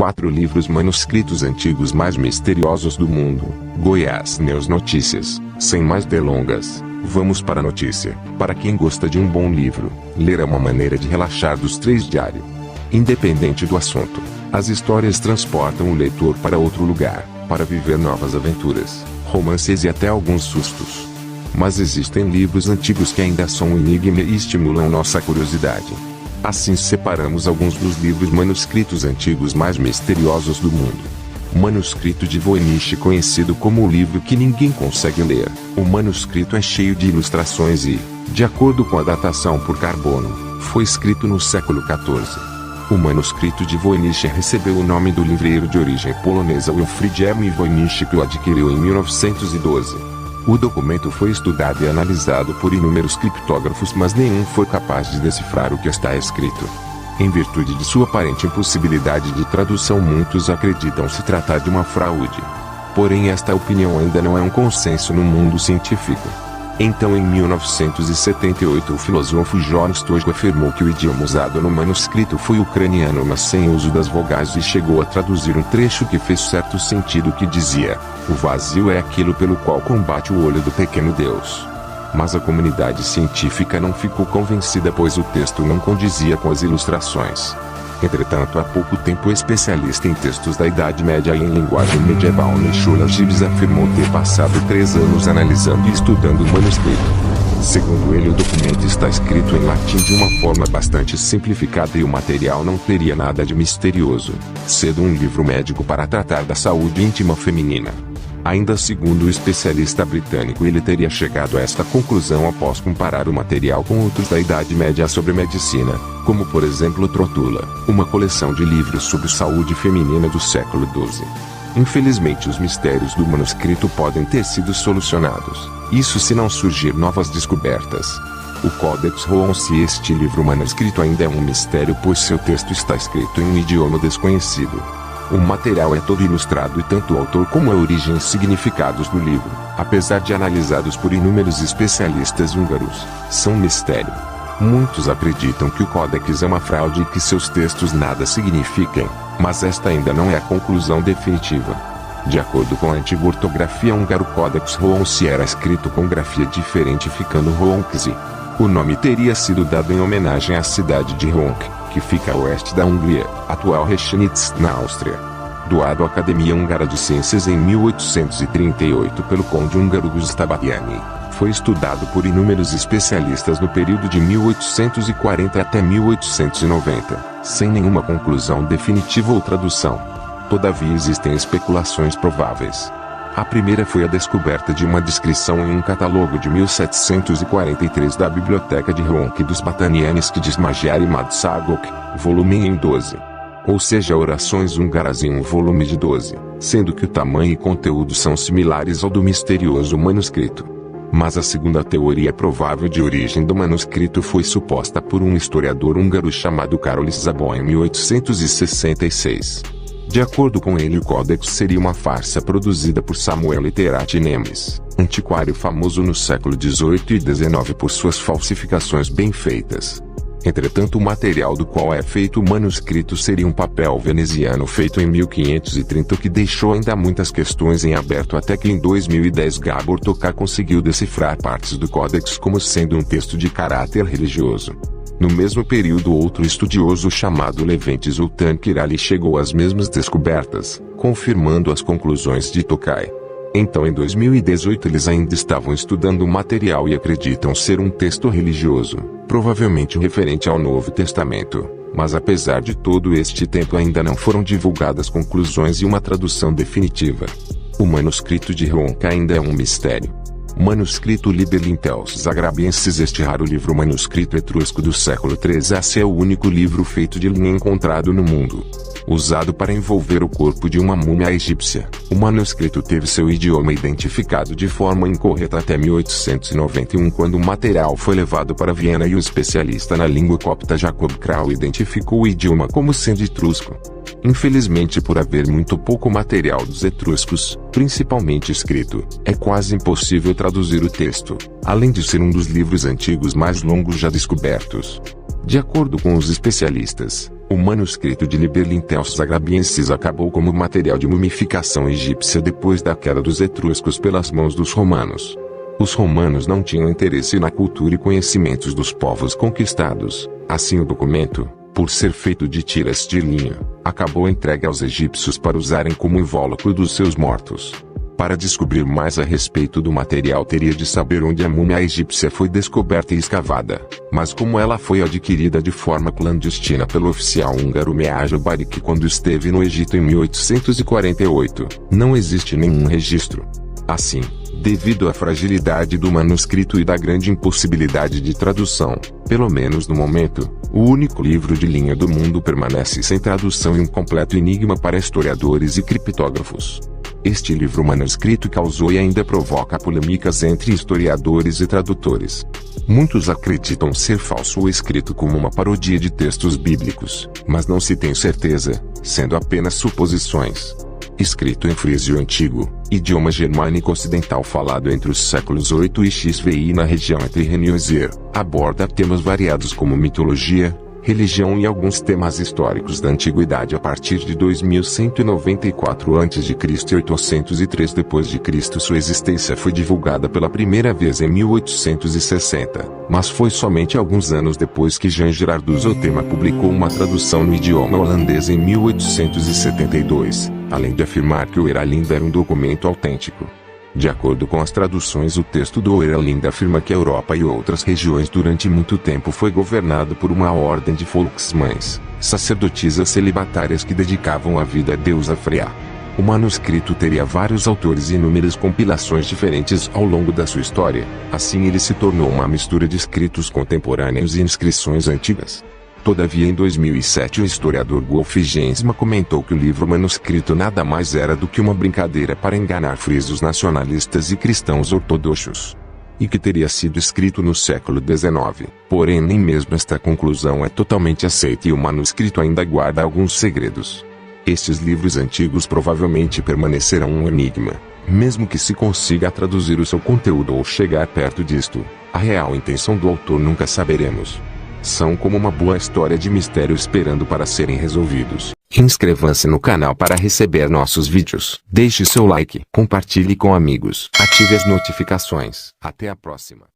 4 livros manuscritos antigos mais misteriosos do mundo. Goiás News Notícias. Sem mais delongas, vamos para a notícia. Para quem gosta de um bom livro, ler é uma maneira de relaxar dos 3 diário. Independente do assunto, as histórias transportam o leitor para outro lugar, para viver novas aventuras, romances e até alguns sustos. Mas existem livros antigos que ainda são um enigma e estimulam nossa curiosidade. Assim separamos alguns dos livros manuscritos antigos mais misteriosos do mundo. Manuscrito de Voynich, conhecido como o livro que ninguém consegue ler. O manuscrito é cheio de ilustrações e, de acordo com a datação por carbono, foi escrito no século XIV. O manuscrito de Voynich recebeu o nome do livreiro de origem polonesa Wilfried M. Voynich, que o adquiriu em 1912. O documento foi estudado e analisado por inúmeros criptógrafos, mas nenhum foi capaz de decifrar o que está escrito. Em virtude de sua aparente impossibilidade de tradução, muitos acreditam se tratar de uma fraude. Porém, esta opinião ainda não é um consenso no mundo científico. Então, em 1978, o filósofo John Stojko afirmou que o idioma usado no manuscrito foi ucraniano, mas sem uso das vogais, e chegou a traduzir um trecho que fez certo sentido, que dizia: "O vazio é aquilo pelo qual combate o olho do pequeno Deus." Mas a comunidade científica não ficou convencida, pois o texto não condizia com as ilustrações. Entretanto, há pouco tempo, o especialista em textos da Idade Média e em linguagem medieval Nicholas Gibbs afirmou ter passado 3 anos analisando e estudando o manuscrito. Segundo ele, o documento está escrito em latim de uma forma bastante simplificada e o material não teria nada de misterioso, sendo um livro médico para tratar da saúde íntima feminina. Ainda segundo o especialista britânico, ele teria chegado a esta conclusão após comparar o material com outros da Idade Média sobre medicina, como por exemplo Trotula, uma coleção de livros sobre saúde feminina do século XII. Infelizmente, os mistérios do manuscrito podem ter sido solucionados, isso se não surgir novas descobertas. O Codex Rouault, este livro manuscrito, ainda é um mistério, pois seu texto está escrito em um idioma desconhecido. O material é todo ilustrado e tanto o autor como a origem e significados do livro, apesar de analisados por inúmeros especialistas húngaros, são um mistério. Muitos acreditam que o Codex é uma fraude e que seus textos nada significam, mas esta ainda não é a conclusão definitiva. De acordo com a antiga ortografia húngara, o Codex Rouault era escrito com grafia diferente, ficando Rouault. O nome teria sido dado em homenagem à cidade de Rouen, que fica a oeste da Hungria, atual Reichenitz, na Áustria. Doado à Academia Húngara de Ciências em 1838 pelo conde húngaro Gusztáv. Foi estudado por inúmeros especialistas no período de 1840 até 1890, sem nenhuma conclusão definitiva ou tradução. Todavia, existem especulações prováveis. A primeira foi a descoberta de uma descrição em um catálogo de 1743 da Biblioteca de Rouen dos Bataniansky de Magyar e Madságok, volume em 12. Ou seja, orações húngaras em um volume de 12, sendo que o tamanho e conteúdo são similares ao do misterioso manuscrito. Mas a segunda teoria provável de origem do manuscrito foi suposta por um historiador húngaro chamado Karolis Szabó em 1866. De acordo com ele, o Codex seria uma farsa produzida por Samuel Literati Nemes, antiquário famoso no século XVIII e XIX por suas falsificações bem feitas. Entretanto, o material do qual é feito o manuscrito seria um papel veneziano feito em 1530, o que deixou ainda muitas questões em aberto, até que em 2010 Gábor Toká conseguiu decifrar partes do Codex como sendo um texto de caráter religioso. No mesmo período, outro estudioso chamado Levente Zoltán Királyi chegou às mesmas descobertas, confirmando as conclusões de Tokai. Então, em 2018, eles ainda estavam estudando o material e acreditam ser um texto religioso, provavelmente referente ao Novo Testamento. Mas apesar de todo este tempo, ainda não foram divulgadas conclusões e uma tradução definitiva. O manuscrito de Rouen ainda é um mistério. Manuscrito Liber Zagrabiensis. Este raro livro manuscrito etrusco do século III AC é o único livro feito de linha encontrado no mundo. Usado para envolver o corpo de uma múmia egípcia, o manuscrito teve seu idioma identificado de forma incorreta até 1891, quando o material foi levado para Viena e o especialista na língua copta Jacob Krau identificou o idioma como sendo etrusco. Infelizmente, por haver muito pouco material dos etruscos, principalmente escrito, é quase impossível traduzir o texto, além de ser um dos livros antigos mais longos já descobertos. De acordo com os especialistas, O manuscrito de Liber Intels Agrabiensis acabou como material de mumificação egípcia depois da queda dos etruscos pelas mãos dos romanos. Os romanos não tinham interesse na cultura e conhecimentos dos povos conquistados, assim o documento, por ser feito de tiras de linho, acabou entregue aos egípcios para usarem como invólucro dos seus mortos. Para descobrir mais a respeito do material teria de saber onde a múmia egípcia foi descoberta e escavada, mas como ela foi adquirida de forma clandestina pelo oficial húngaro Mihály Barik quando esteve no Egito em 1848, não existe nenhum registro. Assim, devido à fragilidade do manuscrito e da grande impossibilidade de tradução, pelo menos no momento, o único livro de linha do mundo permanece sem tradução e um completo enigma para historiadores e criptógrafos. Este livro manuscrito causou e ainda provoca polêmicas entre historiadores e tradutores. Muitos acreditam ser falso ou escrito como uma paródia de textos bíblicos, mas não se tem certeza, sendo apenas suposições. Escrito em frísio antigo, idioma germânico ocidental falado entre os séculos 8 e XVI na região entre Reno e Ozer, aborda temas variados como mitologia, religião e alguns temas históricos da antiguidade a partir de 2194 a.C. e 803 d.C. Sua existência foi divulgada pela primeira vez em 1860, mas foi somente alguns anos depois que Jean Gerard Zotema publicou uma tradução no idioma holandês em 1872, além de afirmar que o Eralinda era um documento autêntico. De acordo com as traduções, o texto do Eralinda afirma que a Europa e outras regiões durante muito tempo foi governado por uma ordem de folksmães, sacerdotisas celibatárias que dedicavam a vida à deusa Freya. O manuscrito teria vários autores e inúmeras compilações diferentes ao longo da sua história, assim ele se tornou uma mistura de escritos contemporâneos e inscrições antigas. Todavia, em 2007, o historiador Wolf Gensma comentou que o livro manuscrito nada mais era do que uma brincadeira para enganar frisos nacionalistas e cristãos ortodoxos, e que teria sido escrito no século XIX. Porém, nem mesmo esta conclusão é totalmente aceita e o manuscrito ainda guarda alguns segredos. Estes livros antigos provavelmente permanecerão um enigma, mesmo que se consiga traduzir o seu conteúdo ou chegar perto disto. A real intenção do autor nunca saberemos. São como uma boa história de mistério esperando para serem resolvidos. Inscreva-se no canal para receber nossos vídeos. Deixe seu like, compartilhe com amigos, ative as notificações. Até a próxima.